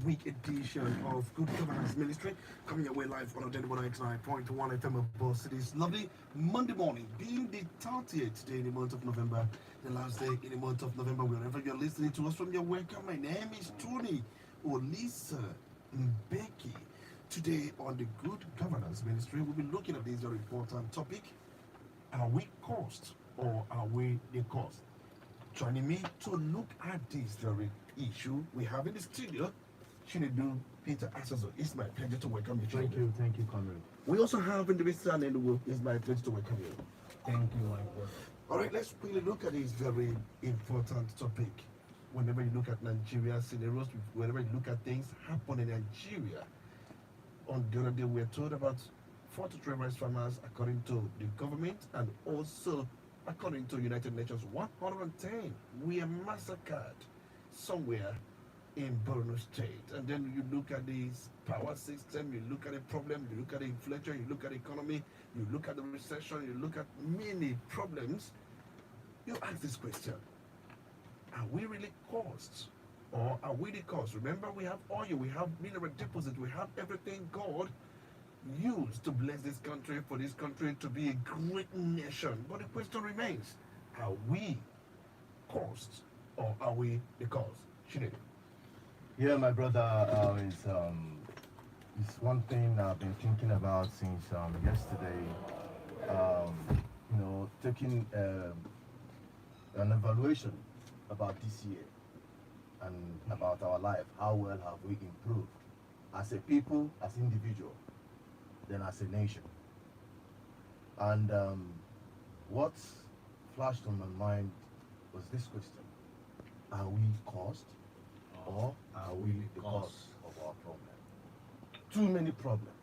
week edition of Good Governance Ministry coming your way live on Identity 99.1 FM of Boss City's lovely Monday morning, being the 30th day in the month of November, the last day in the month of November. Wherever you're listening to us from, you're welcome. My name is Tony Olisa Mbeki. Today on the Good Governance Ministry, we'll be looking at this very important topic. Are we caused or are we the cause? Joining me to look at this very issue we have in the studio, Chinedu Peter Asazo. It's my pleasure to welcome you. Thank you, Conrad. We also have in the Mr. Nelugu. It's my pleasure to welcome you. Thank you, my brother. All right, let's quickly look at this very important topic. Whenever you look at Nigeria scenarios, whenever you look at things happen in Nigeria, on the other day we were told about 43 rice farmers, according to the government, and also according to United Nations, 110 were massacred somewhere in Borno State. And then you look at this power system, you look at the problem, you look at the inflation, you look at the economy, you look at the recession, you look at many problems. You ask this question: are we really caused, or are we the cause? Remember, we have oil, we have mineral deposit, we have everything God used to bless this country, for this country to be a great nation. But the question remains: are we caused or are we the cause? Shinedu. Yeah, my brother, it's one thing I've been thinking about since yesterday. Taking an evaluation about this year and about our life. How well have we improved as a people, as individual, then as a nation? And what flashed on my mind was this question: are we caused or are we the cause of our problem? Too many problems.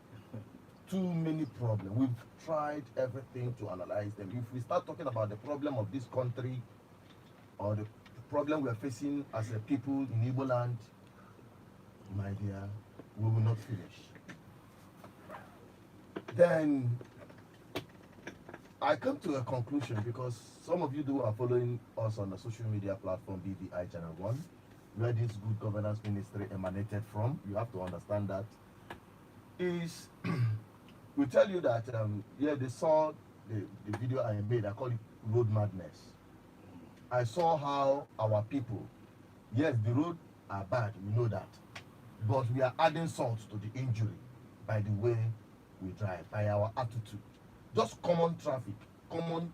Too many problems. We've tried everything to analyze them. If we start talking about the problem of this country or the problem we are facing as a people in Igbo land, my dear, we will not finish. Then I come to a conclusion, because some of you who are following us on the social media platform BVI Channel 1, where this Good Governance Ministry emanated from. You have to understand that. Is we tell you that they saw the video I made. I call it Road Madness. I saw how our people, yes, the roads are bad, we know that, but we are adding salt to the injury by the way we drive, by our attitude. Just common traffic alone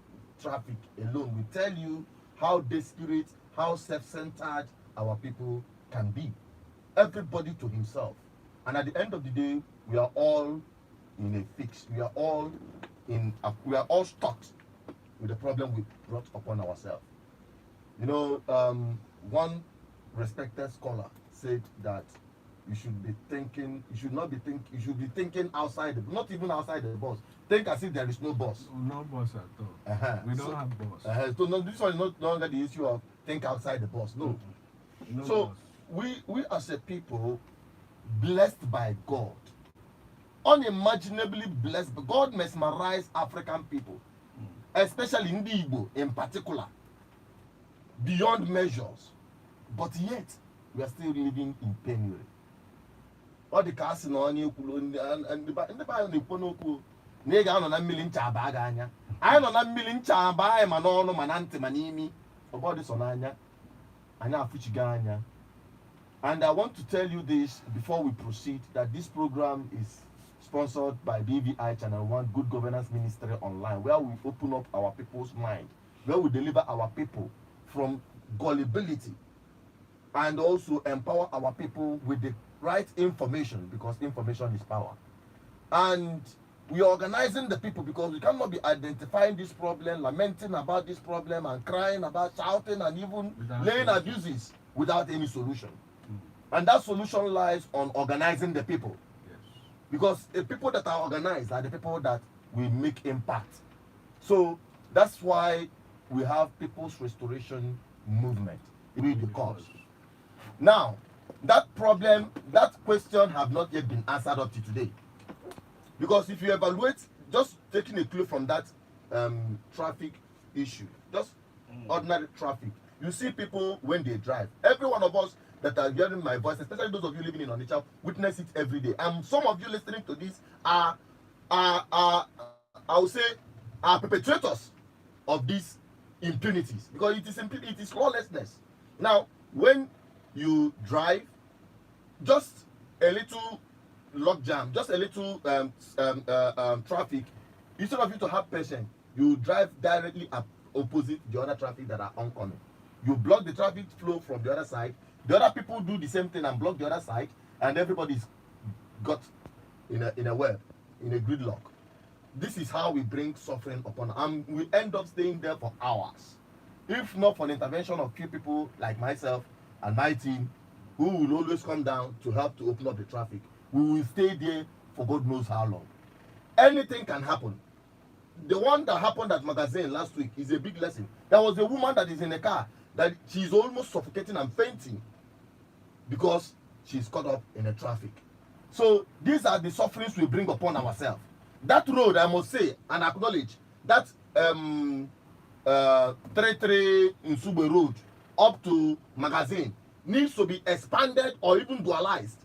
will tell you how desperate, how self-centered our people can be. Everybody to himself. And at the end of the day, we are all in a fix. We are all stuck with the problem we brought upon ourselves. One respected scholar said that you should be thinking outside, not even outside the box. Think as if there is no boss. No boss at all. We don't have boss. So no, this one is not longer the issue of think outside the box. No. No So boss. we as a people, blessed by God, unimaginably blessed. God mesmerized African people, especially in the Igbo in particular, beyond measures. But yet, we are still living in penury. All the cars in on you and the Bible, Nega on a million chabaganya. I know a million chabai, manono, manante, manimi, about this onanya, and now Fuchiganya. And I want to tell you this before we proceed, that this program is sponsored by BVI Channel 1 Good Governance Ministry Online, where we open up our people's mind, where we deliver our people from gullibility and also empower our people with the right information, because information is power. And we are organizing the people, because we cannot be identifying this problem, lamenting about this problem, and crying about, shouting, and even laying abuses without any solution. And that solution lies on organizing the people. Yes. Because the people that are organized are the people that will make impact. So that's why we have People's Restoration Movement. It will be the cause. Now, that problem, that question have not yet been answered up to today. Because if you evaluate, just taking a clue from that traffic issue, just ordinary traffic, you see people when they drive. Every one of us, that are hearing my voice, especially those of you living in Onitsha, witness it every day. And some of you listening to this are I would say, are perpetrators of these impunities, because it is lawlessness. Now, when you drive, just a little log jam, just a little traffic, instead of you to have patience, you drive directly opposite the other traffic that are oncoming. You block the traffic flow from the other side. The other people do the same thing and block the other side, and everybody's got in a web, in a gridlock. This is how we bring suffering upon, and we end up staying there for hours. If not for the intervention of few people like myself and my team, who will always come down to help to open up the traffic, we will stay there for God knows how long. Anything can happen. The one that happened at Magazine last week is a big lesson. There was a woman that is in a car that she's almost suffocating and fainting because she's caught up in the traffic. So these are the sufferings we bring upon ourselves. That road, I must say and acknowledge, that 33 Nsugbe Road up to Magazine needs to be expanded or even dualized,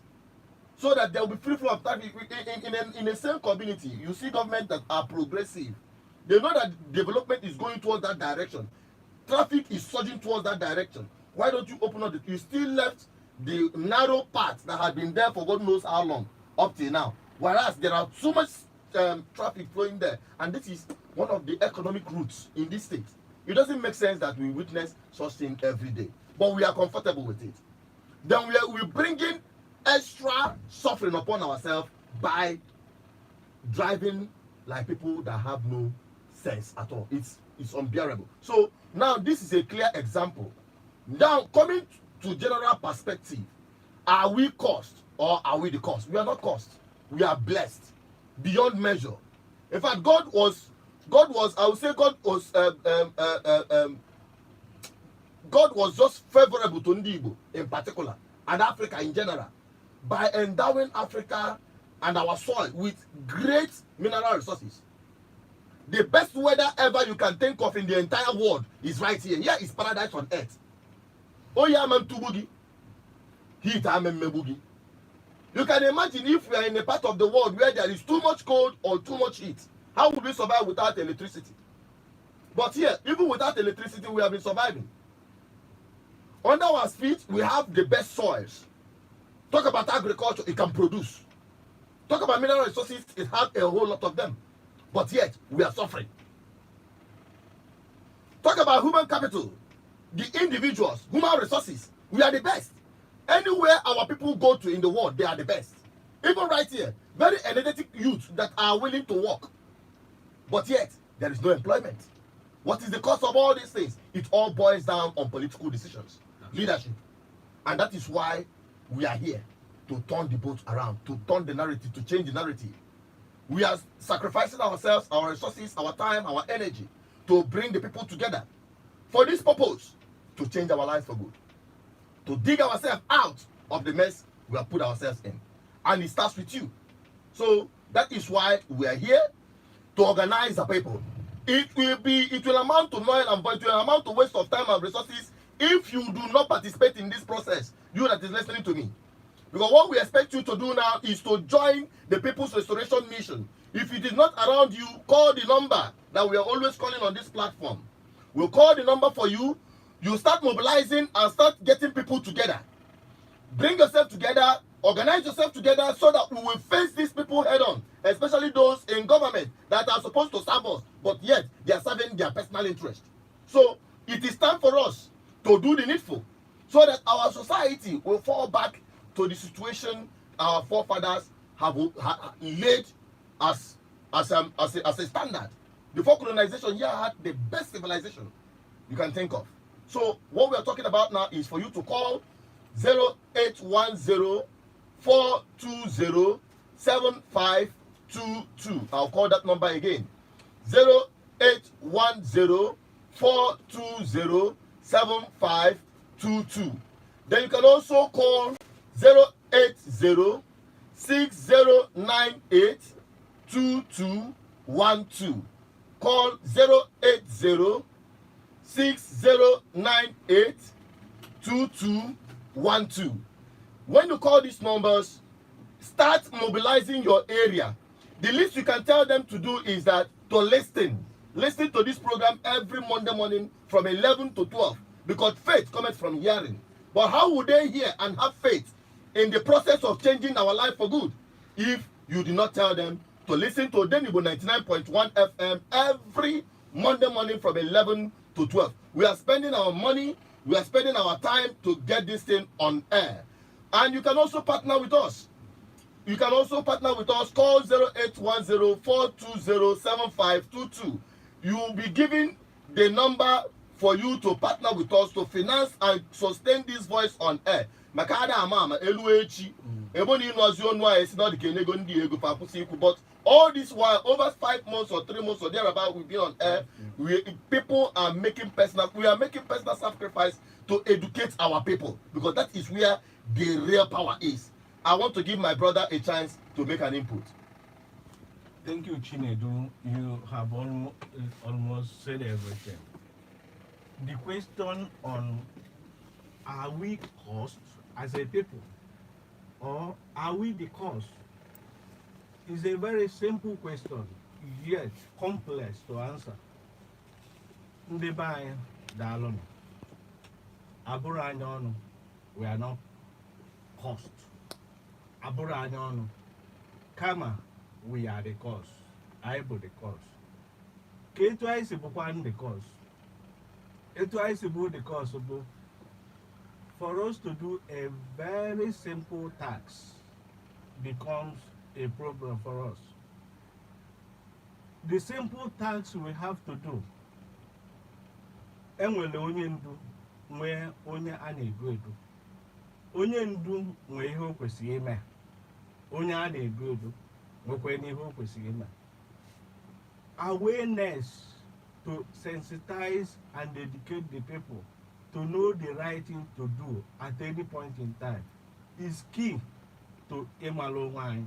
so that there will be free flow of traffic in the same community. You see governments that are progressive. They know that development is going towards that direction. Traffic is surging towards that direction. Why don't you open up you still left the narrow path that had been there for God knows how long up till now. Whereas there are so much traffic flowing there, and this is one of the economic routes in this state. It doesn't make sense that we witness such thing every day, but we are comfortable with it. Then we're bringing extra suffering upon ourselves by driving like people that have no sense at all. It's unbearable. So now this is a clear example. Now coming to general perspective, are we cursed or are we the cursed? We are not cursed. We are blessed beyond measure. In fact, God was just favorable to Ndigo in particular and Africa in general by endowing Africa and our soil with great mineral resources. The best weather ever you can think of in the entire world is right here. Here is paradise on earth. Oh yeah, man, tubugi. Heat, amen, mebugi. You can imagine if we are in a part of the world where there is too much cold or too much heat. How would we survive without electricity? But here, even without electricity, we have been surviving. Under our feet, we have the best soils. Talk about agriculture, it can produce. Talk about mineral resources, it has a whole lot of them. But yet, we are suffering. Talk about human capital, the individuals, human resources, we are the best. Anywhere our people go to in the world, they are the best. Even right here, very energetic youth that are willing to work. But yet, there is no employment. What is the cause of all these things? It all boils down on political decisions, leadership. And that is why we are here, to turn the boat around, to turn the narrative, to change the narrative. We are sacrificing ourselves, our resources, our time, our energy, to bring the people together. For this purpose, to change our lives for good. To dig ourselves out of the mess we have put ourselves in. And it starts with you. So that is why we are here, to organize the people. It will amount to noise and void, it will amount to waste of time and resources if you do not participate in this process, you that is listening to me. Because what we expect you to do now is to join the People's Restoration Mission. If it is not around you, call the number that we are always calling on this platform. We'll call the number for you. You start mobilizing and start getting people together. Bring yourself together, organize yourself together so that we will face these people head on, especially those in government that are supposed to serve us, but yet they are serving their personal interest. So it is time for us to do the needful so that our society will fall back to the situation our forefathers have laid as a standard. Before colonization, here had the best civilization you can think of. So what we are talking about now is for you to call 0810-420-7522. I'll call that number again. 0810-420-7522. Then you can also call 080-6098-2212. Call 080-6098-2212. 12. When you call these numbers, start mobilizing your area. The least you can tell them to do is that to listen to this program every Monday morning from 11 to 12, because faith comes from hearing. But how would they hear and have faith in the process of changing our life for good if you do not tell them to listen to Denibo 99.1 FM every Monday morning from 11 to 12? We are spending our money, we are spending our time to get this thing on air. And you can also partner with us. You can also partner with us. Call 0810-420-7522. You will be given the number for you to partner with us to finance and sustain this voice on air. Makada amama eluechi. Eboni inozio nwa is not the kenego ndi ego pa kusiku. But all this while, over 5 months or 3 months or thereabout, we've been on air. People are making personal. We are making personal sacrifice to educate our people, because that is where the real power is. I want to give my brother a chance to make an input. Thank you, Chinedu. You have almost said everything. The question on, are we cost as a people, or are we the cause, is a very simple question, yet complex to answer. Ndeba dalon, aburanyonu, we are not cost. Aburanyonu, kama, we are the cause. Aibu the cause. Ketu aisibu the cause. Etu aisibu the cause. For us to do a very simple tax becomes a problem for us. The simple tax we have to do, enwele onye ndu nwee onye a na-edu edu. Onye ndu nwee ihe o kwesịrị ime. Onye a na-edu edu nwekwa ihe o kwesịrị ime. Awareness to sensitize and educate the people to know the right thing to do at any point in time is key to Emalowine.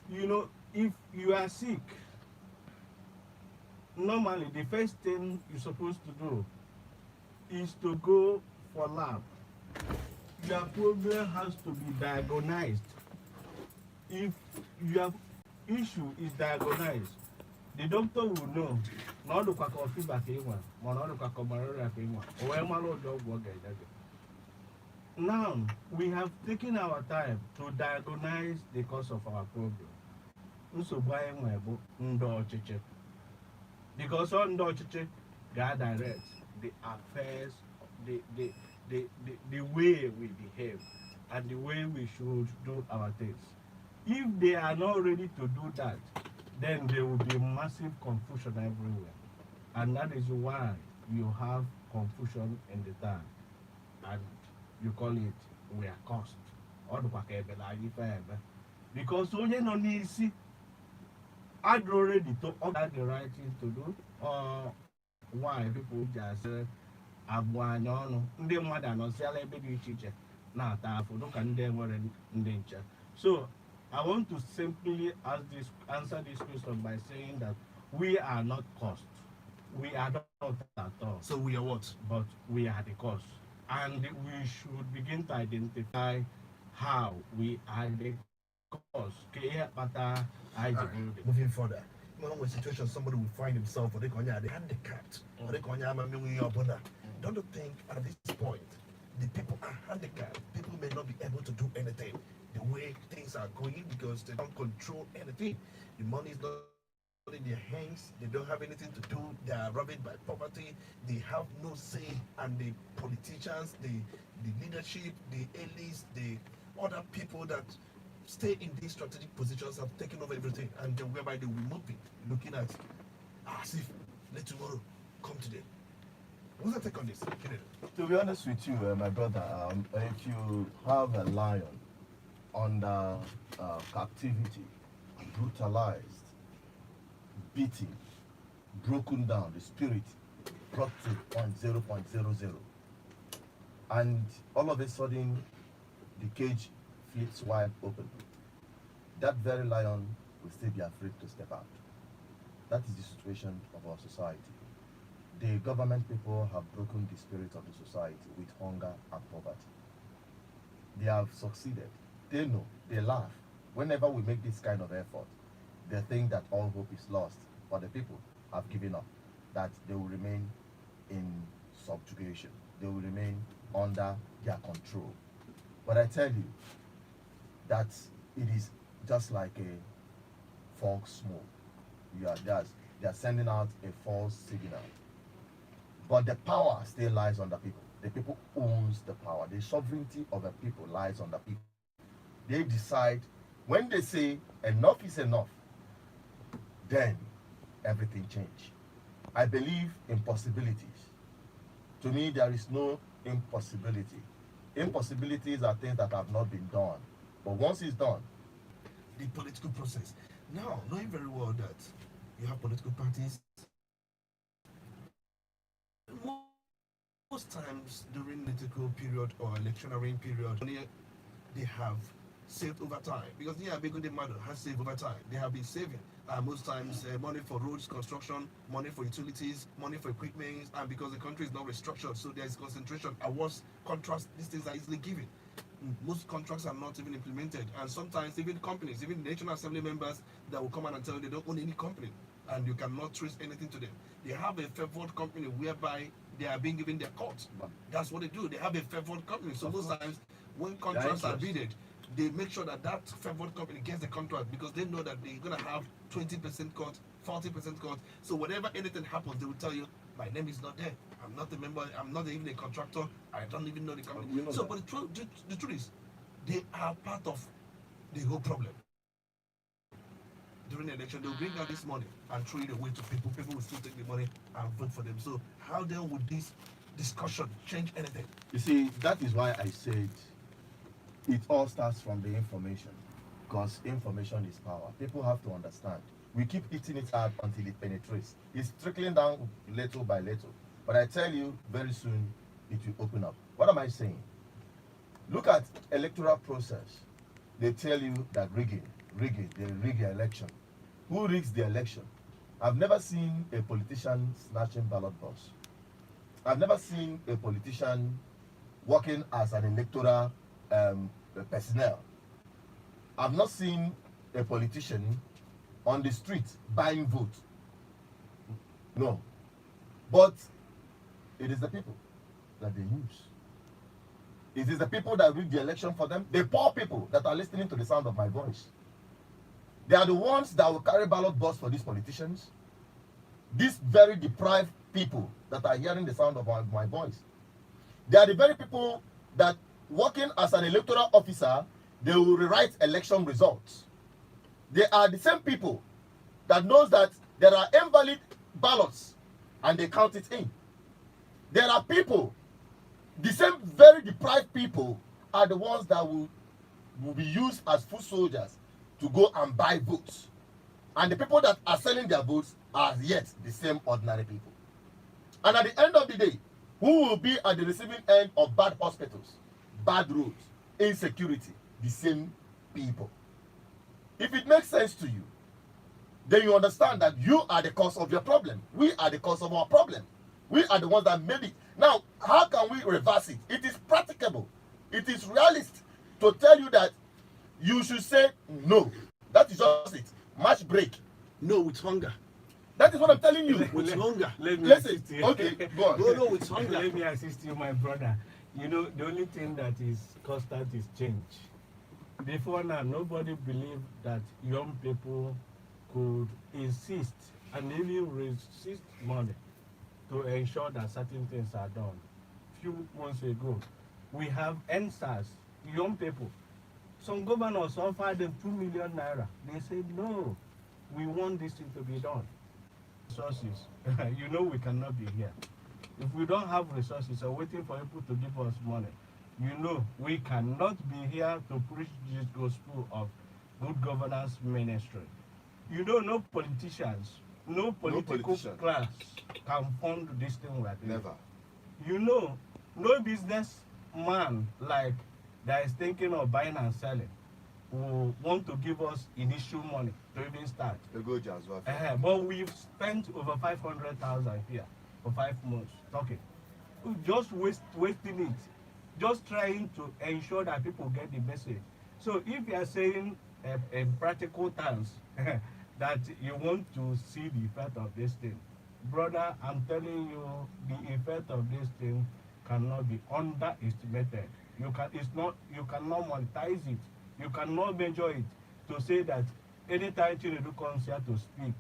You know, if you are sick, normally the first thing you're supposed to do is to go for lab. Your problem has to be diagnosed. If your issue is diagnosed, the doctor will know not to call feedback anyone, not to call malaria anyone, or now we have taken our time to diagnose the cause of our problem. Because on Dutch, God directs the affairs, the way we behave, and the way we should do our things. If they are not ready to do that, then there will be massive confusion everywhere. And that is why you have confusion in the town. And you call it we are cost. Because only no need see I'd already to order the right thing to do. Why people just ndị mmadụ anọziala ebe dị iche iche na-ata afụ dịka ndị nwere ndị nche. So I want to simply answer this question by saying that we are not cost. We are not at all. So we are what? But we are the cost. And we should begin to identify how we are the cost. Moving further. When situation somebody will find himself or they call handicapped or they call don't you think at this point the people are handicapped? People may not be able to do anything the way things are going because they don't control anything. The money is not in their hands. They don't have anything to do. They are ravaged by poverty. They have no say. And the politicians, the leadership, the elites, the other people that stay in these strategic positions have taken over everything, and whereby they will be moving, looking at as if let tomorrow come today. What's your take on this? To be honest with you, my brother, if you have a lion under captivity, brutalized, beaten, broken down, the spirit brought to 0.00, and all of a sudden the cage flips wide open, that very lion will still be afraid to step out. That is the situation of our society. the government people have broken the spirit of the society with hunger and poverty. They have succeeded. They know, they laugh. Whenever we make this kind of effort, they think that all hope is lost. But the people have given up, that they will remain in subjugation. They will remain under their control. But I tell you that it is just like a fog smoke. They are sending out a false signal. But the power still lies on the people. The people owns the power. The sovereignty of the people lies on the people. They decide, when they say enough is enough, then everything changes. I believe in possibilities. To me, there is no impossibility. Impossibilities are things that have not been done. But once it's done, The political process. Now, knowing very well that you have political parties, most times during political period or electioneering period, they have saved over time. Because the mother has saved over time. They have been saving most times money for roads construction, money for utilities, money for equipment, and because the country is not restructured, so there is concentration. And once contracts, these things are easily given. Most contracts are not even implemented, and sometimes even companies, even National Assembly members that will come out and tell you they don't own any company, and you cannot trace anything to them. They have a favored company whereby they are being given their court. That's what they do. They have a favored company. So most times when contracts are bidded, they make sure that that favored company gets the contract because they know that they're going to have 20% cut, 40% cut. So whenever anything happens, they will tell you, my name is not there. I'm not a member. I'm not even a contractor. I don't even know the company. So, but the truth is, they are part of the whole problem. During the election, they'll bring out this money and throw it away to people. People will still take the money and vote for them. So how then would this discussion change anything? you see, that is why I said it all starts from the information, because information is power. People have to understand. We keep eating it out until it penetrates. It's trickling down little by little. But I tell you, very soon it will open up. What am I saying? Look at electoral process. They tell you that they rig the election. Who rigs the election? I've never seen a politician snatching ballot box. I've never seen a politician working as an electoral personnel. I've not seen a politician on the street buying votes. No. But it is the people that they use. It is the people that rig the election for them. The poor people that are listening to the sound of my voice. They are the ones that will carry ballot box for these politicians. These very deprived people that are hearing the sound of my voice. They are the very people that, working as an electoral officer, they will rewrite election results. They are the same people that knows that there are invalid ballots and they count it in. There are people, the same very deprived people are the ones that will be used as foot soldiers to go and buy votes. And the people that are selling their votes are yet the same ordinary people. And at the end of the day, who will be at the receiving end of bad hospitals, bad roads, insecurity? The same people. If it makes sense to you, then you understand that you are the cause of your problem. We are the cause of our problem. We are the ones that made it. Now, how can we reverse it? It is practicable. It is realist to tell you that you should say no. That is just it. Match break. No, with hunger. That is what I'm telling you. With hunger. Let me Listen. assist you. Okay, go on. No, with hunger. Let me assist you, my brother. You know, the only thing that is constant is change. Before now, nobody believed that young people could insist and even resist money to ensure that certain things are done. Few months ago, we have NSAS, young people. Some governors offered them 2 million naira. They said, no, we want this thing to be done. Resources, you know we cannot be here. If we don't have resources or waiting for people to give us money, you know we cannot be here to preach this gospel of good governance ministry. You know, no politicians, no political class can fund this thing we are doing. Never. You know, no businessman like that is thinking of buying and selling will want to give us initial money to even start. The go as well. But we've spent over 500,000 here. for 5 months talking, just wasting it, just trying to ensure that people get the message. So if you are saying in practical terms that you want to see the effect of this thing, brother, I'm telling you, the effect of this thing cannot be underestimated. You cannot monetize it. You cannot measure it to say that anytime Chinedu comes here to speak,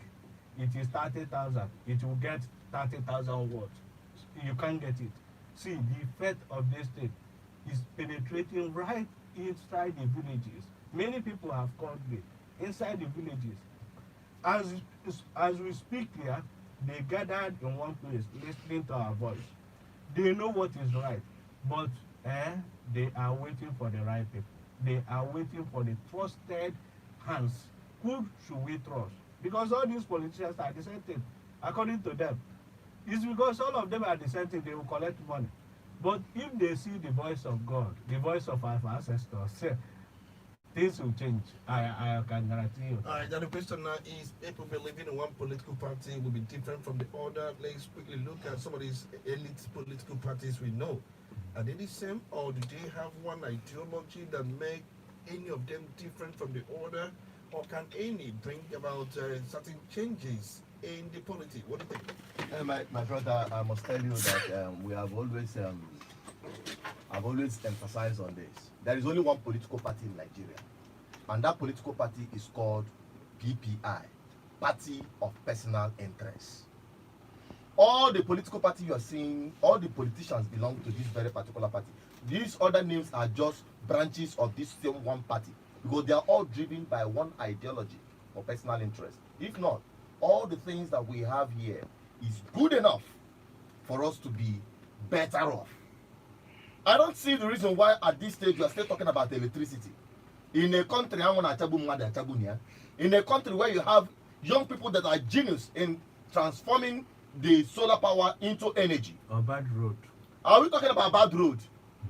it is 30,000. It will get 30,000 words. You can't get it. See, the effect of this thing is penetrating right inside the villages. Many people have called me inside the villages. As we speak here, they gathered in one place, listening to our voice. They know what is right, but they are waiting for the right people. They are waiting for the trusted hands. Who should we trust? Because all these politicians are the same thing, according to them. It's because all of them are the same thing, they will collect money. But if they see the voice of God, the voice of our ancestors, things will change. I can guarantee you. All right, now the question now is, people believing in one political party will be different from the other. Let's quickly look at some of these elite political parties we know. Are they the same, or do they have one ideology that make any of them different from the other? Or can any bring about certain changes in the politics? What do you think? My brother, I must tell you that we have always, I've always emphasized on this. There is only one political party in Nigeria, and that political party is called BPI, Party of Personal Interest. All the political party you are seeing, all the politicians belong to this very particular party. These other names are just branches of this same one party, because they are all driven by one ideology or personal interest. If not, all the things that we have here is good enough for us to be better off. I don't see the reason why at this stage you are still talking about electricity. In a country, in a country where you have young people that are genius in transforming the solar power into energy. A bad road. Are we talking about bad road?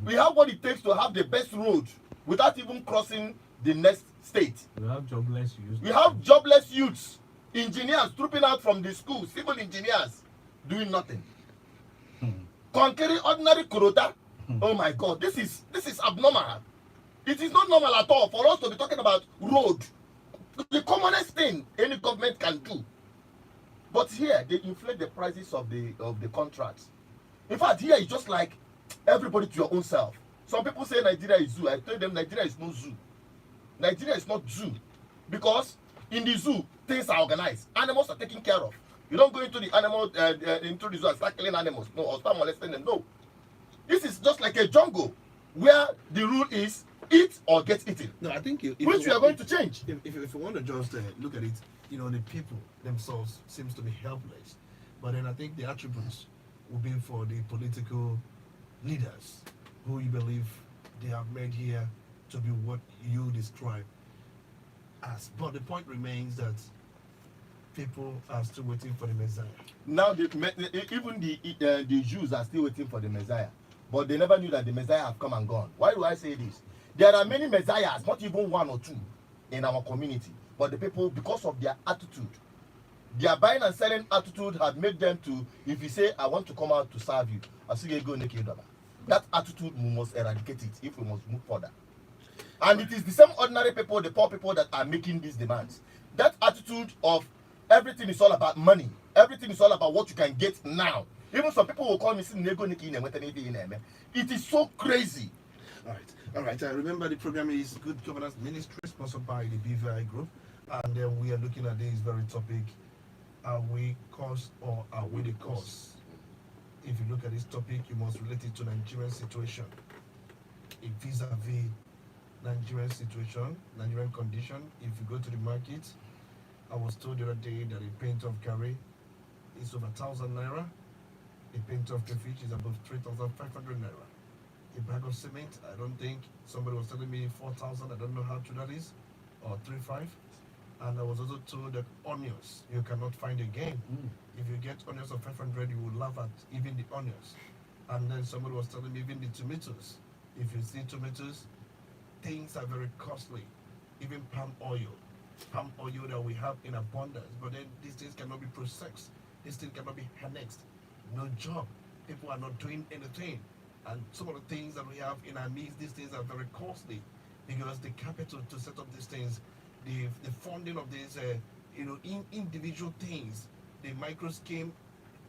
We have what it takes to have the best road without even crossing the next state. We have jobless youths. We have jobless youths, engineers trooping out from the school, civil engineers doing nothing. Conquering ordinary kurota. Oh my God, this is abnormal. It is not normal at all for us to be talking about road, the commonest thing any government can do. But here they inflate the prices of the contracts. In fact, here it's just like everybody to your own self. Some people say Nigeria is zoo. I tell them Nigeria is no zoo. Nigeria is not zoo, because in the zoo things are organized. Animals are taken care of. You don't go into the into the zoo and start killing animals, no, or start molesting them. No, this is just like a jungle where the rule is eat or get eaten. No, I think which we are going to change. If you want to just look at it, you know, the people themselves seems to be helpless. But then I think the attributes will be for the political leaders who you believe they have made here to be what you describe as. But the point remains that people are still waiting for the Messiah. Now, even the Jews are still waiting for the Messiah. But they never knew that the Messiah have come and gone. Why do I say this? There are many Messiahs, not even one or two, in our community. But the people, because of their attitude, their buying and selling attitude had made them to, if you say, I want to come out to serve you, I say, go make you. That attitude, we must eradicate it if we must move further. And it is the same ordinary people, the poor people, that are making these demands. That attitude of everything is all about money. Everything is all about what you can get now. Even some people will call me, it is so crazy. All right. Remember, the program is Good Governance Ministry, sponsored by the BVI Group. And then we are looking at this very topic. Are we cause or are we the cause? If you look at this topic, you must relate it to Nigerian situation. Vis-a-vis Nigerian situation, Nigerian condition. If you go to the market, I was told the other day that a pint of curry is over 1,000 naira. A pint of fish is above 3,500 naira. A bag of cement, I don't think, somebody was telling me 4,000, I don't know how true that is, or 3,500. And I was also told that onions you cannot find again. If you get onions of 500, you will laugh at even the onions. And then somebody was telling me even the tomatoes. If you see tomatoes, things are very costly. Even palm oil that we have in abundance. But then these things cannot be processed. These things cannot be annexed. no job. People are not doing anything. And some of the things that we have in our midst, these things are very costly because the capital to set up these things, the funding of these, individual things, the micro scheme,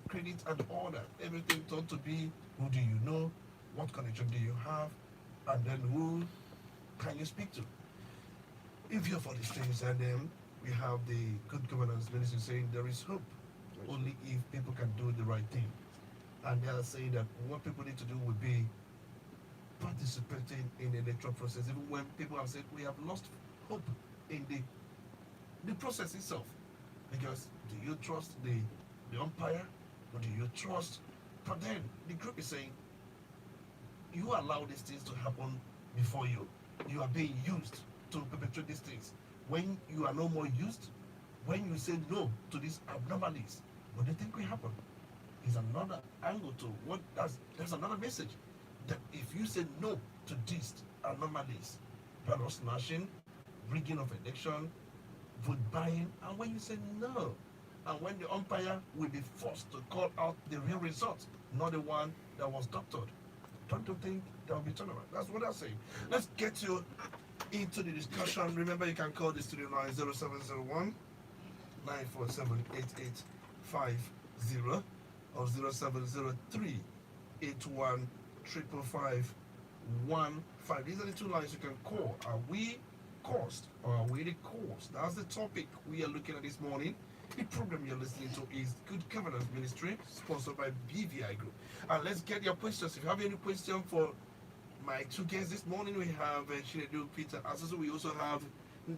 credit and order, everything thought to be who do you know, what connection do you have, and then who can you speak to? If you're for these things, and then we have the good governance ministry saying there is hope only if people can do the right thing. And they are saying that what people need to do would be participating in the electoral process, even when people have said we have lost hope in the process itself. Because do you trust the umpire or do you trust? But then the group is saying you allow these things to happen before you. You are being used to perpetrate these things. When you are no more used, when you say no to these abnormalities, what do you think will happen? Is another angle to what there's another message that if you say no to these anomalies, ballot snatching, rigging of election, vote buying, and when you say no, and when the umpire will be forced to call out the real result, not the one that was doctored, don't you think there will be turnaround? That's what I'm saying. Let's get you into the discussion. Remember, you can call the studio line 0701 947 8850 or 0703 81 555 These are the two lines you can call. Are we cost or are we the cause? That's the topic we are looking at this morning. The program you're listening to is Good Governance Ministry, sponsored by BVI Group. And let's get your questions. If you have any question for my two guests this morning, we have Chinedu Peter Asoso. We also have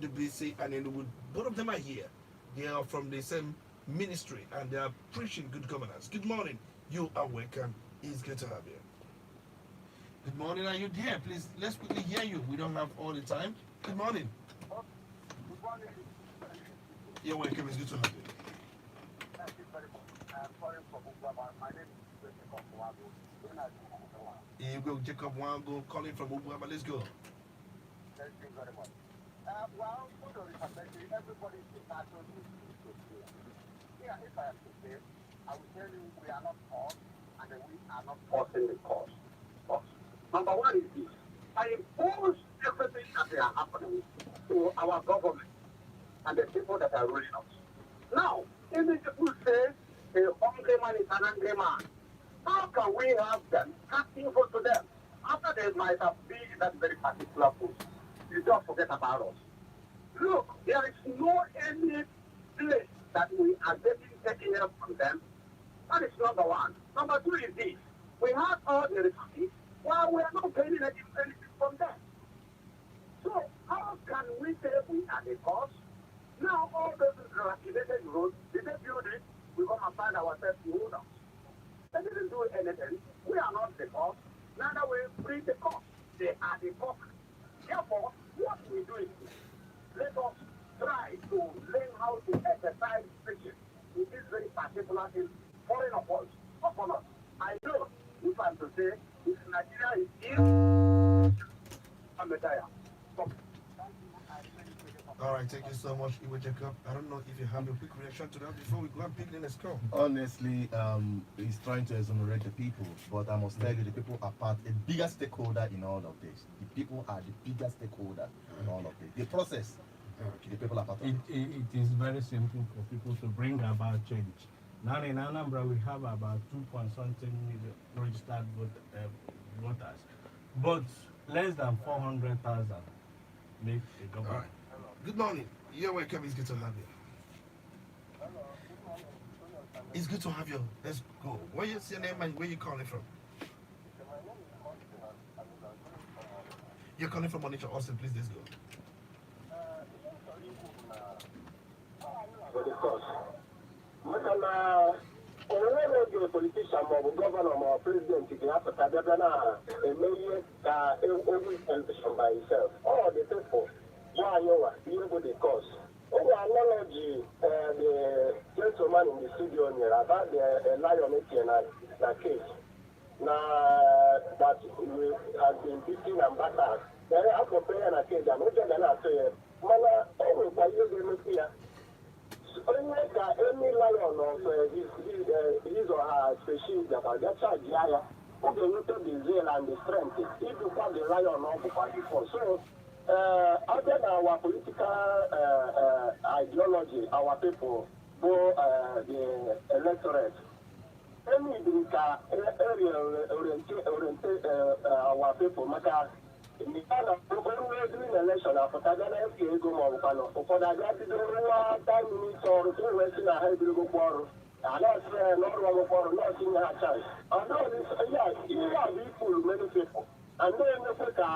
the BC and Enwood. Both of them are here. They are from the same ministry and they are preaching good governance. Good morning. You are welcome. It's good to have you. Good morning. Are you there? Please, let's quickly hear you. We don't have all the time. Good morning. Good morning. You're welcome. It's good to have you. Thank you very much. I'm calling from Ubrama. My name is Jacob Wago. Here you go, Jacob Wango, calling from Ubrama. Let's go. Thank you very much. Well, for the perspective, everybody is entitled to say. Here, if I have to say, I will tell you we are not cause and we are not causing the cause. Number one is this. I impose everything that they are happening to our government and the people that are ruling us. Now, if the people say a hungry man is an angry man, how can we have them casting vote to them after they might have been in that very particular post? You just forget about us. Look, there is no any place that we are getting taken help from them. That is number one. Number two is this. We have all the resources while we are not getting anything from them. So how can we say we are the cause? Now all those dilapidated roads, did they build it? We come and find ourselves owners. They didn't do anything. We are not the cause. Neither will we bring the cause. They are the cause. Therefore, what we do is let us try to learn how to exercise patience in this very particular thing foreign upon us. I know if I'm to say if Nigeria is ill, I'm a tire. All right, thank you so much, Iwe Jacob. I don't know if you have a quick reaction to that before we go and pick the next call. Honestly, he's trying to exonerate the people, but I must tell you, the people are a bigger stakeholder in all of this. The people are the biggest stakeholder in all of this. The process, the people are part of it. It is very simple for people to bring about change. Now in Anambra, we have about 2.something million registered voters, but less than 400,000 make the government. All right. Good morning. You're welcome. It's good to have you. It's good to have you. Let's go. What's your name and where you calling from? You're calling from Onitsha, Austin. Please, let's go. A politician or governor or president, you have to have a million election by himself. All the people. Why you are the cause. Analogy, the gentleman in the studio here about the lion and case. Now that we have been beaten and battered. There are comparing a case and what you're gonna say, Mana, any lion lion of his or her species that are get charged higher. Okay, you take the zeal and the strength. If you call the lion of before. So, other than our political ideology, our people go the electorate. Any Dinka area oriented our people, Maka, in the kind of doing election, after Tagana FK go more, for the guy to do 10 minutes or 2 weeks in a high bill quarter. And that's not wrong for not seeing her chance. I know this, yeah, you are people, many people. And then the Africa,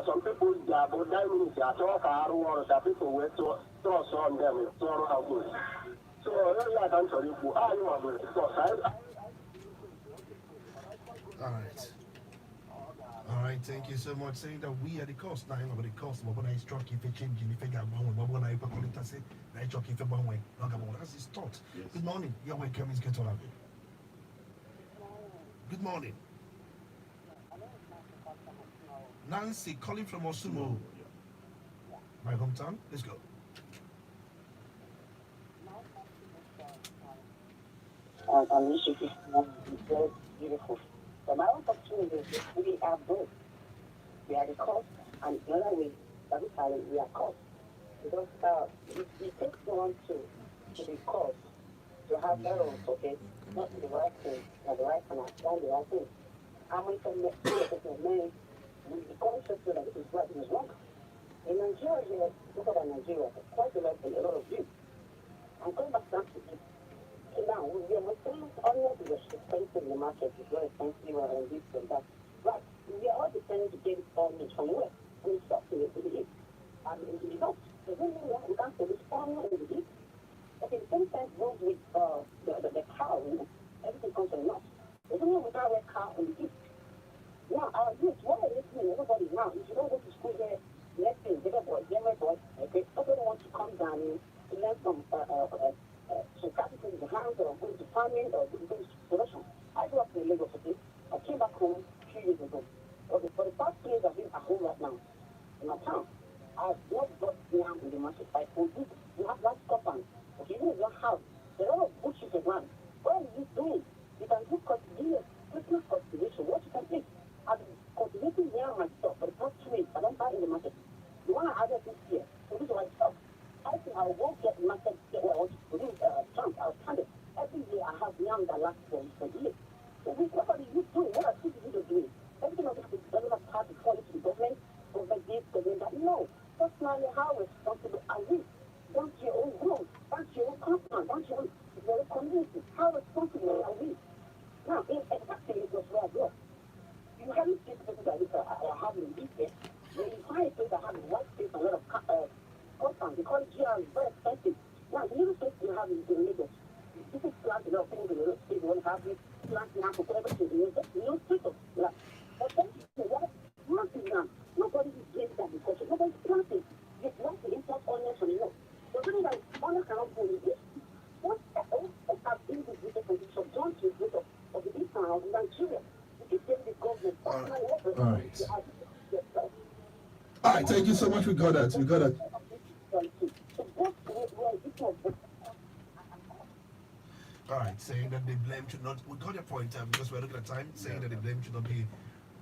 some people they are about 9 minutes at all that people wait to throw on them to how good. So I can't tell you who are you are going to All right, thank you so much. Saying that we are the cost now, but the cost, but when I struck if a change in the figure, but when I put it, I say, I struck if a one way, that's his thought. Yes. Good morning, you're welcome, Miss Ketolabi. Good morning. Nancy calling from Osumo. My hometown, let's go. On this is very beautiful. So my own opportunity is we are both. We are the cost, and the other way, we are cost. Because it takes someone to be cost, to have errors, okay? Not the right thing, not the right thing, not the right thing. How many times we become such that it is right and is wrong? In Nigeria, look at Nigeria, quite a lot of views. I'm going back to it. Now, we are saying onions is expensive in the market, it's very expensive and this and that. But we are all depending to get onions from where? We stop to the east. And in the north, the reason we can't produce onion in the east, but in the same time goes with the cow, you know, everything comes from the north. The reason we can't wear cow in the east. Now, our youth, what are listening, everybody now, if you don't go to school there, let's say, younger boys, okay, everybody wants to come down to learn from so capital in the hands or going to farming or going to production. I grew up in Lagos City. I came back home 2 years ago. Okay, for the past 2 years I've been at home right now in my town. I've not got land in the market. I produce, you have large compound. Okay, even in your house, there are a lot of bushes around. What are you doing? You can do Christmas cultivation. What you can take? I've been cultivating here myself for the past 2 weeks. I don't buy in the market. You want to add it this year? So this is what I stop. I think I won't get market where I want to produce trunk. I'll stand it. Every year I have yam that lasts for years. So what are you doing? What are you doing? Everything of this is developed part before it to the government this, government that. No. Personally, how responsible are we? Down to your own growth, down to your own compound, down to your own community. How responsible are we? Now, exactly it was where I grew up. You haven't seen people that are having this here. When you find a place that has white space and a lot of compound, they call it GR, it's very expensive. Now, the little space you have in Lagos, people plant a lot of things in the little space, you want to have this plant now for everything, you know, space of like, but then what planting now, nobody is doing that because nobody's planting. You want to import onions from the north. So doing that, onions cannot go in this. What have been the greatest condition of John to the of the eastern of Nigeria? You keep getting the government. All right, thank you so much. We got that. All right, saying that the blame should not, we got your point because we're looking at time, saying that the blame should not be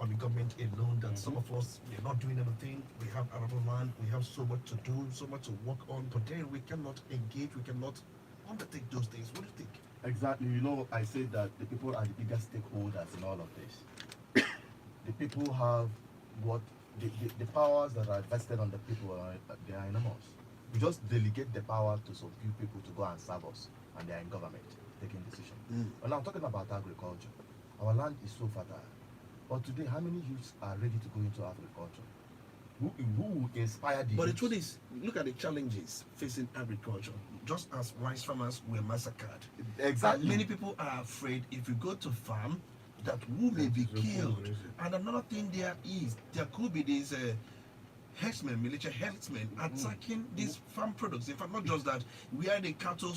on the government alone, that some of us, we're not doing anything, we have arable land, we have so much to do, so much to work on, but then we cannot engage, we cannot undertake those things. What do you think? Exactly. You know, I said that the people are the biggest stakeholders in all of this. The people have what the powers that are vested on the people they are enormous. We just delegate the power to some few people to go and serve us, and they are in government taking decisions. Well, I'm talking about agriculture. Our land is so fertile, but today, how many youths are ready to go into agriculture? Who will inspire the But youths? the truth is, look at the challenges facing agriculture. Just as rice farmers were massacred, Exactly. and many people are afraid if you go to farm, that who may be killed. And another thing there could be these herdsmen, military herdsmen attacking these farm products. In fact, not just that, we are the cattle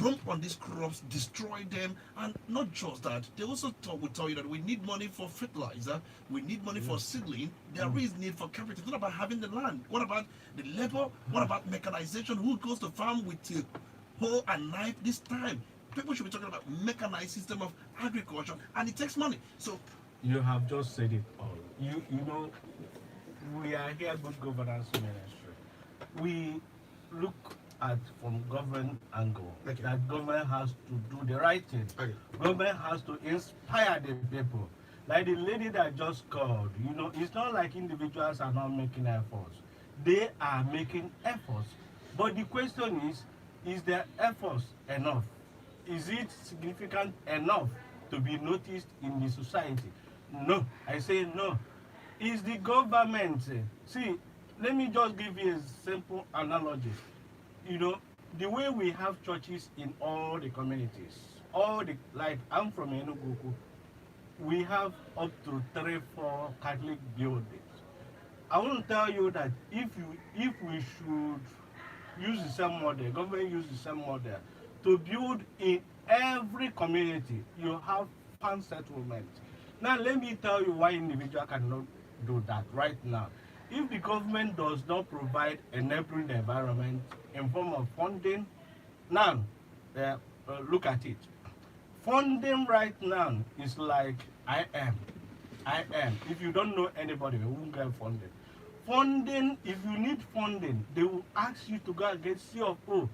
romp on these crops, destroy them, and not just that, they also will tell you that we need money for fertilizer, we need money for seedling, there is need for capital. It's not about having the land. What about the labor? What about mechanization? Who goes to farm with a hoe and knife this time? People should be talking about mechanized system of agriculture, and it takes money. So You have just said it all. You know, we are here good governance ministry. We look at from government angle Okay. that government has to do the right thing. Okay. Government has to inspire the people. Like the lady that just called, you know, it's not like individuals are not making efforts. They are making efforts. But the question is their efforts enough? Is it significant enough to be noticed in the society? No, I say no. Is the government, see, let me just give you a simple analogy. You know, the way we have churches in all the communities, like I'm from Enugu, we have up to 3-4 Catholic buildings. I want to tell you that if we should use the same model, government use the same model to build in every community, you have farm settlement. Now let me tell you why individual cannot do that right now. If the government does not provide enabling environment in form of funding, now look at it. Funding right now is like I am. If you don't know anybody, you won't get funding. Funding, if you need funding, they will ask you to go and get CFO.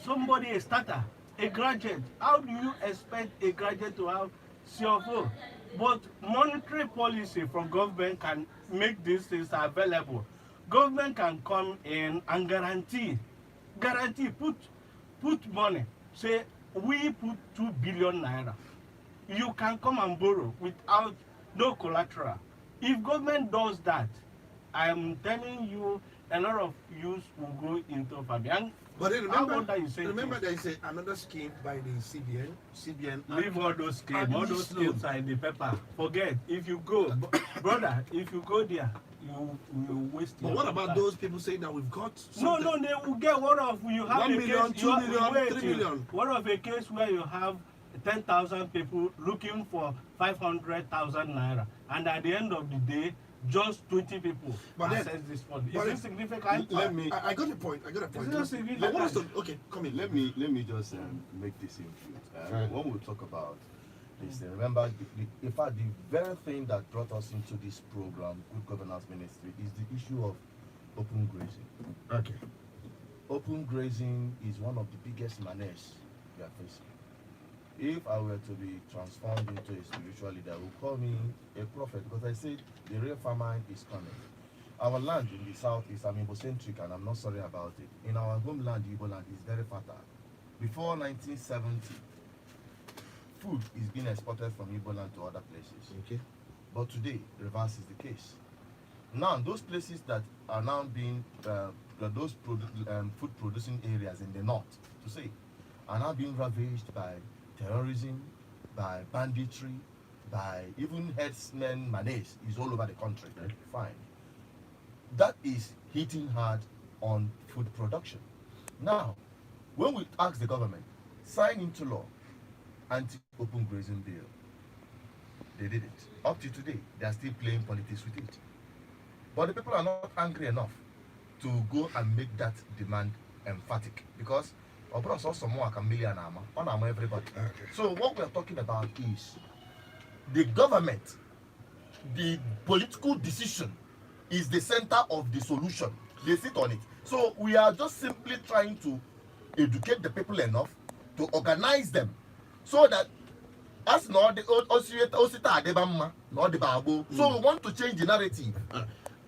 Somebody, a starter, a graduate. How do you expect a graduate to have CFO? But monetary policy from government can make these things available. Government can come in and guarantee, put money. Say, we put 2 billion naira. You can come and borrow without no collateral. If government does that, I am telling you, a lot of youth will go into farming. but then remember There is another scheme by the CBN. leave all those schemes. All those schemes are in the paper. Forget. If you go, brother, if you go there, you waste But your what about time. those people saying that we've got No, something? they will get one of you have 1 a million, case, 2 million, wait, 3 million. One of a case where you have 10,000 people looking for 500,000 naira, and at the end of the day, just 20 people But then- access this fund. Is but it then- significant? Let me I got a point. Is it significant? I want us to, okay, come in. let me just make this input. When we talk about this, remember, in fact, the very thing that brought us into this program, Good Governance Ministry, is the issue of open grazing. Okay. Open grazing is one of the biggest menaces we are facing. If I were to be transformed into a spiritual leader, who call me a prophet, because I said the real famine is coming. Our land in the south is Amiibo-centric, and I'm not sorry about it. In our homeland, Igbo land is very fertile. Before 1970, food is being exported from Igbo land to other places. Okay. But today, the reverse is the case. Now, those places that are now being, those food producing areas in the north, to say, are now being ravaged by terrorism, by banditry, by even herdsmen menace is all over the country. Fine. That is hitting hard on food production. Now, when we ask the government, sign into law anti-open grazing bill, they did it. Up to today, they are still playing politics with it. But the people are not angry enough to go and make that demand emphatic, because also more million on everybody. Okay. So what we are talking about is the government, the political decision is the center of the solution. They sit on it. So we are just simply trying to educate the people enough to organize them so that as no the so we want to change the narrative.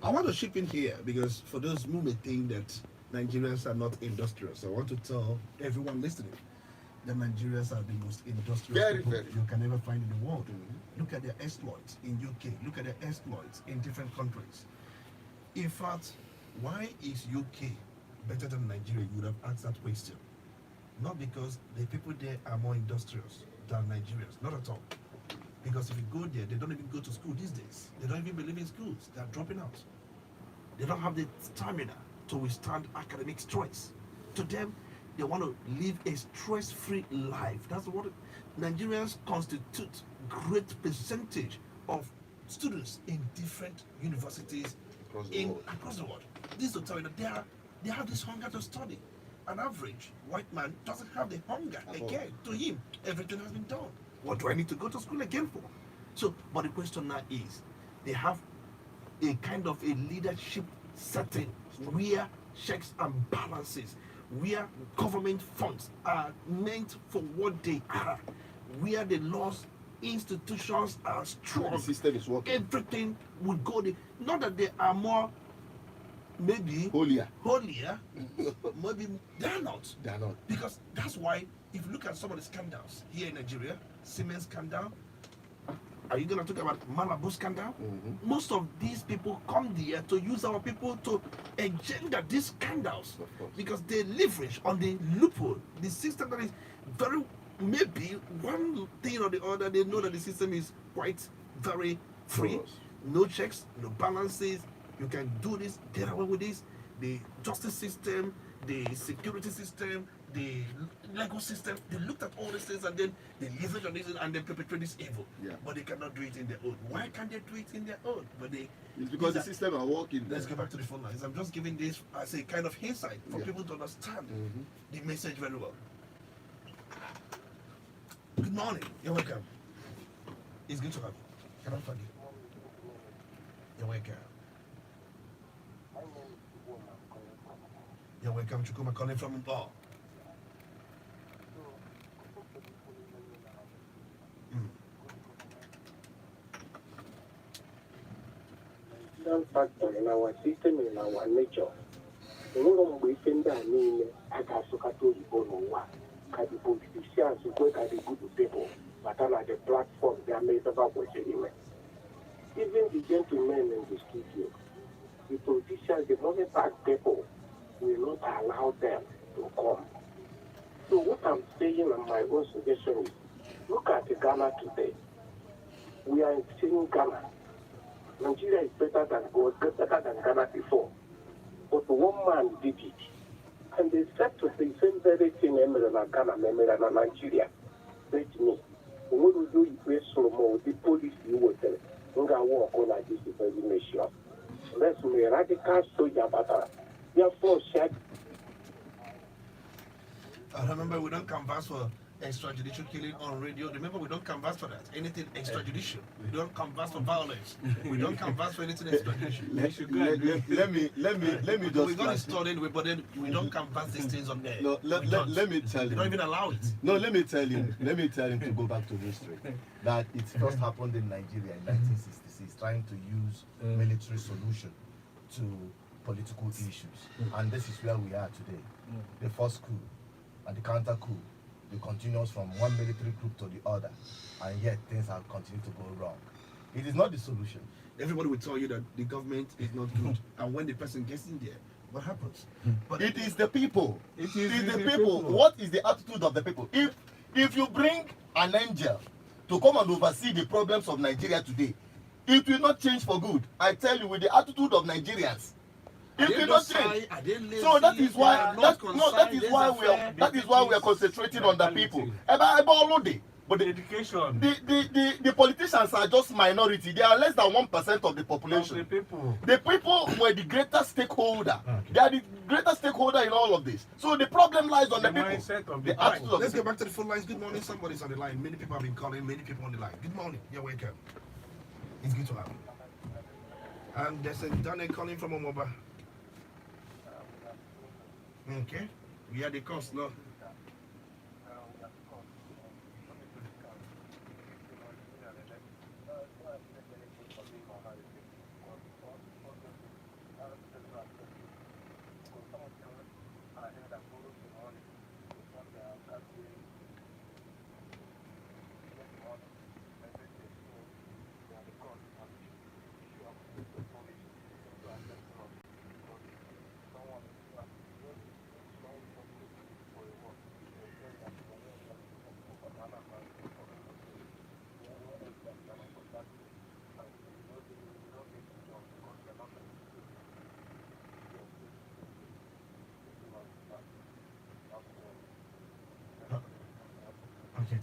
I want to chip in here because for those who may think that Nigerians are not industrious, I want to tell everyone listening that Nigerians are the most industrious people you can ever find in the world. Look at their exploits in UK. Look at their exploits in different countries. In fact, why is UK better than Nigeria? You would have asked that question. Not because the people there are more industrious than Nigerians. Not at all. Because if you go there, they don't even go to school these days. They don't even believe in schools. They are dropping out. They don't have the stamina to withstand academic stress. To them, They want to live a stress-free life. That's what Nigerians constitute great percentage of students in different universities across the world. This is to tell you that they have this hunger to study. An average white man doesn't have the hunger again. To him, everything has been done. What do I need to go to school again for? So, but the question now is, they have a kind of a leadership setting where checks and balances, where government funds are meant for what they are, where the laws, institutions are strong. The system is working. Everything would go there. Not that they are more maybe Holier. Maybe they're not. They are not. Because that's why, if you look at some of the scandals here in Nigeria, Siemens scandal, are you going to talk about Malabu scandal? Most of these people come there to use our people to engender these scandals because they leverage on the loophole. The system that is very, maybe one thing or the other, they know that the system is quite very free. No checks, no balances. You can do this, get away with this. The justice system, the security system, the legal system, they looked at all these things and then they leverage on this and they perpetrate this evil. Yeah. But they cannot do it in their own. Why can't they do it in their own? But it's because the system are working. Let's go back to the phone lines. I'm just giving this as a kind of insight for people to understand the message very well. Good morning. You're welcome. It's good to have you. Cannot forget. You're welcome. You're welcome, Chukuma, calling from Mbo. Factor in our system, in our nature. The one we send that name, I got so cut to the bone one. Can the politicians work at the good people, but on the platform they are made about what anyway. Even the gentlemen in the studio, the politicians, the money back people, will not allow them to come. So what I'm saying and my own suggestion is, look at Ghana today. We are seeing Ghana. Nigeria is better than Ghana before. But one man did it. And they said to the same very thing in Ghana, in Nigeria. Say to me, what will do if we so more the police you will tell? Don't walk on like this is very nation. Let's make radical soldier battle. Therefore, shed. I remember we don't canvass for extrajudicial killing on radio. Remember, we don't canvass for that. Anything extrajudicial. We don't canvass for violence. We don't canvass for anything extrajudicial. Let me just. We got it started, but then we don't canvass these things on there. No, let me tell you. We don't even allow it. No, let me tell him to go back to history. That it first happened in Nigeria in 1966, trying to use military solution to political issues. And this is where we are today. The first coup and the counter coup. It continues from one military group to the other, and yet things have continued to go wrong. It is not the solution. Everybody will tell you that the government is not good, and when the person gets in there, what happens? But it is the people. It is the people. What is the attitude of the people? If you bring an angel to come and oversee the problems of Nigeria today, it will not change for good. I tell you, with the attitude of Nigerians, it will not change. So that is why that is why we are concentrating on the people. But the education. The politicians are just minority. They are less than 1% of the population. The people were the greatest stakeholder. They are the greatest stakeholder in all of this. So the problem lies on the people. Let's get back to the phone lines. Good morning. Somebody's on the line. Many people have been calling. Many people on the line. Good morning. You're welcome. It's good to have you. And there's a Danny calling from Omoba. Okay. We are the cost, no?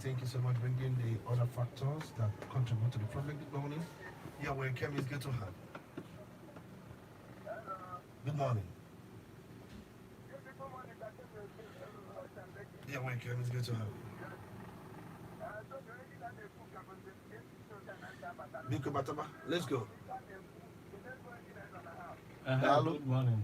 thank you so much. Bringing the other factors that contribute to the problem. Good morning. Yeah, where Kem is good to have. Good morning. Yeah, where Kem is good to have. Biko Bataba, let's go. Good morning.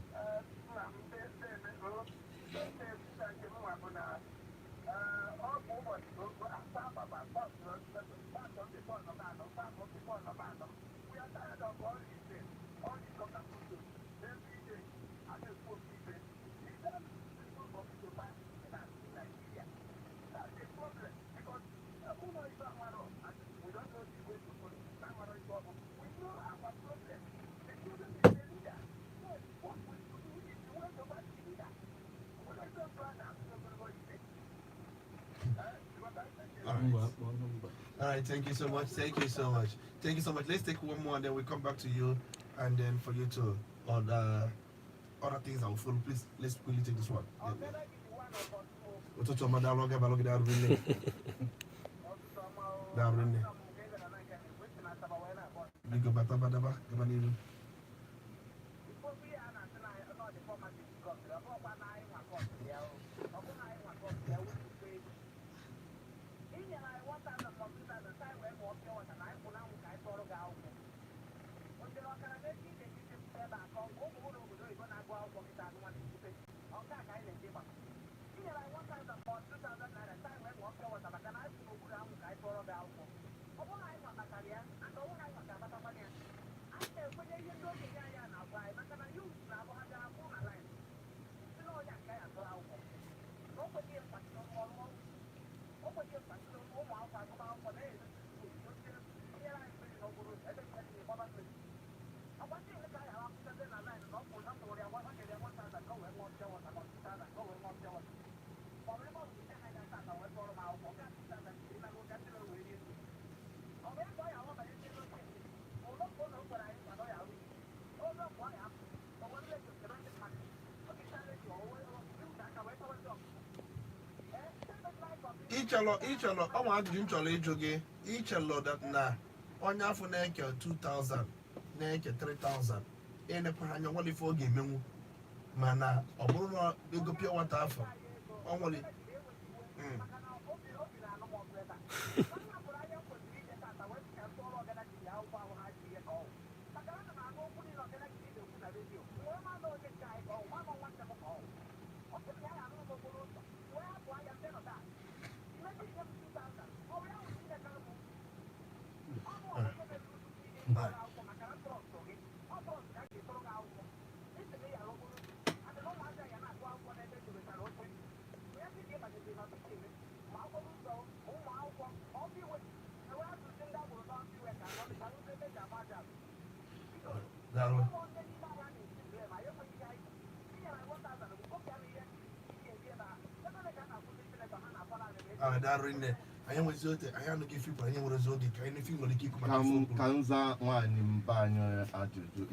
All right, thank you so much. Thank you so much. Thank you so much. Let's take one more and then we'll come back to you and then for you to other things that will follow. Please, let's quickly take this one. Ichelo, I want you to joge. Ichelo that na onye afọ na-eke 2,000 na-eke 3,000 enekwa anya nwale ife oge emenwu mana ọ bụrụ na ego pure water afọ ọ nwere Kanza nwanyị mba anyị ajụjụ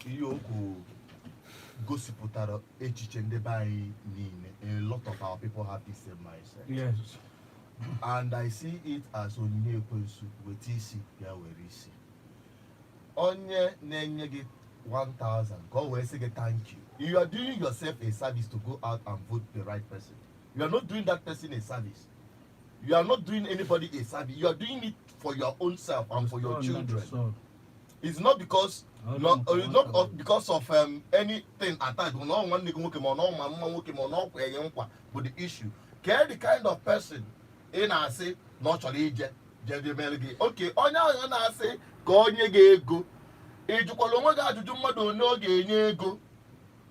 ihe okwu gosipụtara echiche ndị be anyị niile. A lot of our people have the same mindset. Yes. And I see it as onyinye ekwensu weta isi ya were isi. Onye na-enye gị 1,000 ka o wee sị gị thank you. You are doing yourself a service to go out and vote the right person. You are not doing that person a service. You are not doing anybody a service. You are doing it for your own self and for your children. It's not because it's not because of anything attached. But the issue, care the kind of person in I say not okay, on I say go nye go.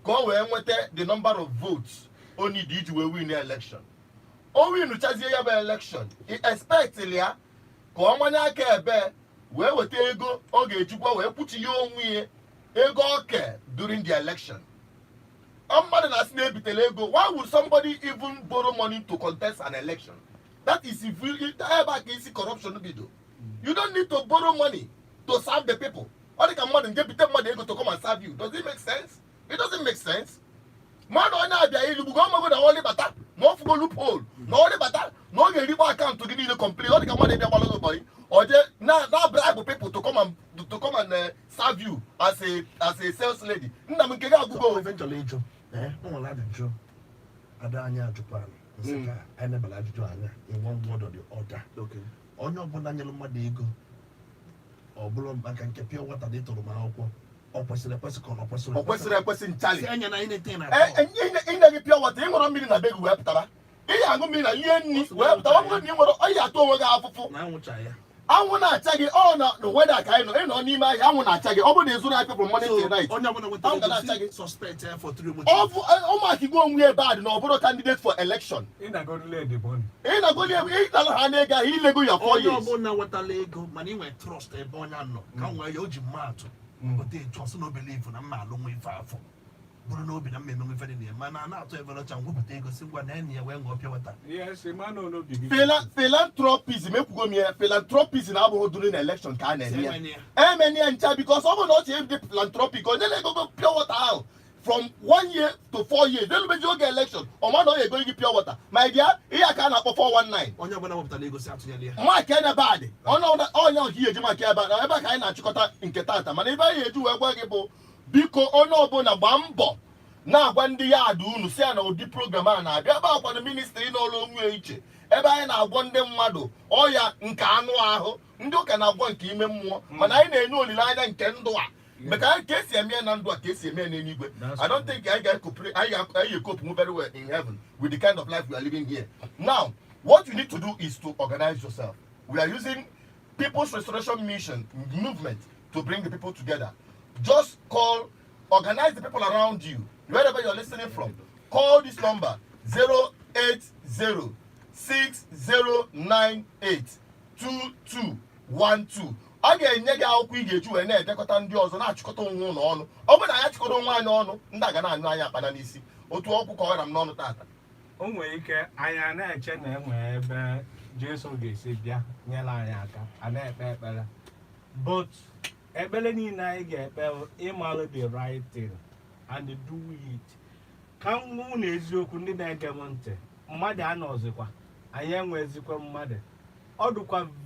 Go the number of votes only did we win the election. Oh, we no election. He expects Elia. Come on, I care. Where would they go? Okay, to go where put your own way. Ego okay during the election. Why would somebody even borrow money to contest an election? That is if you ever see corruption. You don't need to borrow money to serve the people. All the money get money to come and serve you. Does it make sense? It doesn't make sense. Man, on that day, you go only but no for loophole, no that, no get account to give you the complaint, all the money they want boy, or now bribe people to come and serve you as a sales lady. So eventually, Joe, no one had Joe. Adanya Japan. I never like to in one word or the other. Okay. On your Bonaniel Madigo or Blum Bank and Capio, what are they to my uncle? Or person, or person, Charlie. And anything. And in the pure water, you want me in a big web. I don't mean a yen web. I told you now, which I want to tell you, oh, no, the weather kind of, I want to tell you, over the Zuna people from Monday night. I'm going to suspect for 3 months. Oh, my, you go near bad, no, but candidate for election. In a good lady, one. In a good year, he lego your 4 years. Now what a lego, money went trust a bonano. Come where you're Jimato. But they trust no believe in a man long way far from. Bruno be a man with any man, not to ever let you whoop a go see one any when go pure water. Yes, a man no be. Philanthropies, make go near philanthropies in our during election can any and because someone not have the philanthropic or then they go pure water out. From 1 year to 4 years, then we get election. On one day, going to pure water. My dear, here I can't afford 419. On your one of the Lego Saturday. My care bad. On your here, you might care about ever kind of chicota in Ketata. Man, if I hear you a workable, because on no bona bambo. Now, when the yard do, say, no, the program, and I get about the ministry no long way. Ever and I want them mado. Oh, yeah, in Kano, you can have one key more. But I know the line and can do. But I can't see a man and do a case a man anyway. I don't think I cope very well in heaven with the kind of life we are living here. Now, what you need to do is to organize yourself. We are using People's Restoration Mission movement to bring the people together. Just organize the people around you, wherever you're listening from. Call this number 08060982212. I get nega akwụkwọ ị ga-eju wee na-edekọta ndị ọzọ na-achịkọta onwe ụlọ ọnụ. Ọ bụrụ na ya chịkọta onwe anyị ọnụ, ndị aga na-anyụ anyị akpana n'isi. Otu ọkụ ka ọ gara m n'ọnụ tata. O nwere ike anyị na-eche na enwe ebe Jesu ga-esi bịa nyere anyị aka, a na-ekpe ekpere. But ekpere niile anyị ga-ekpe ịmalụ the right thing and do it. Ka mụ na eziokwu ndị na-ege m ntị, mmadụ anọzikwa, anyị enwezikwa mmadụ.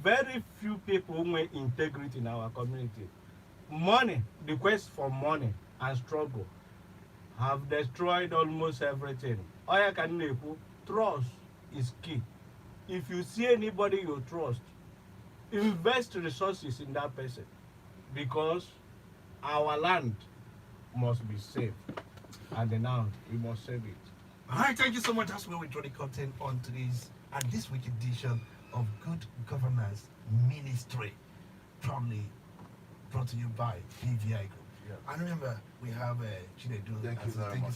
Very few people with integrity in our community. Money, the quest for money and struggle have destroyed almost everything. All I can say, trust is key. If you see anybody you trust, invest resources in that person because our land must be saved. And now we must save it. All right, thank you so much. That's where we draw the content on today's and this week's edition of Good Governance Ministry, proudly brought to you by BVI Group. Yeah. I remember we have Chinedu. Thank you so much.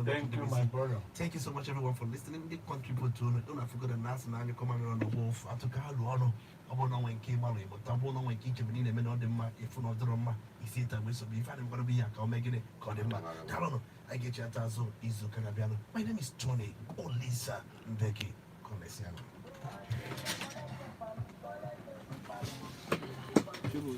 Thank you, my brother. Thank you so much, everyone, for listening. They contribute to it. Don't forget the Nas and you come around the wolf. I took a loano. I won't know when came out, but I won't know when Kitchen in the middle of the mat. If you know the Roma, if you tell me so, if I'm going to be here, I'll make it. Call them back. I don't know. I get your tazo, Izu Canabiano. My name is Tony Olisa Mbeki Comesiano.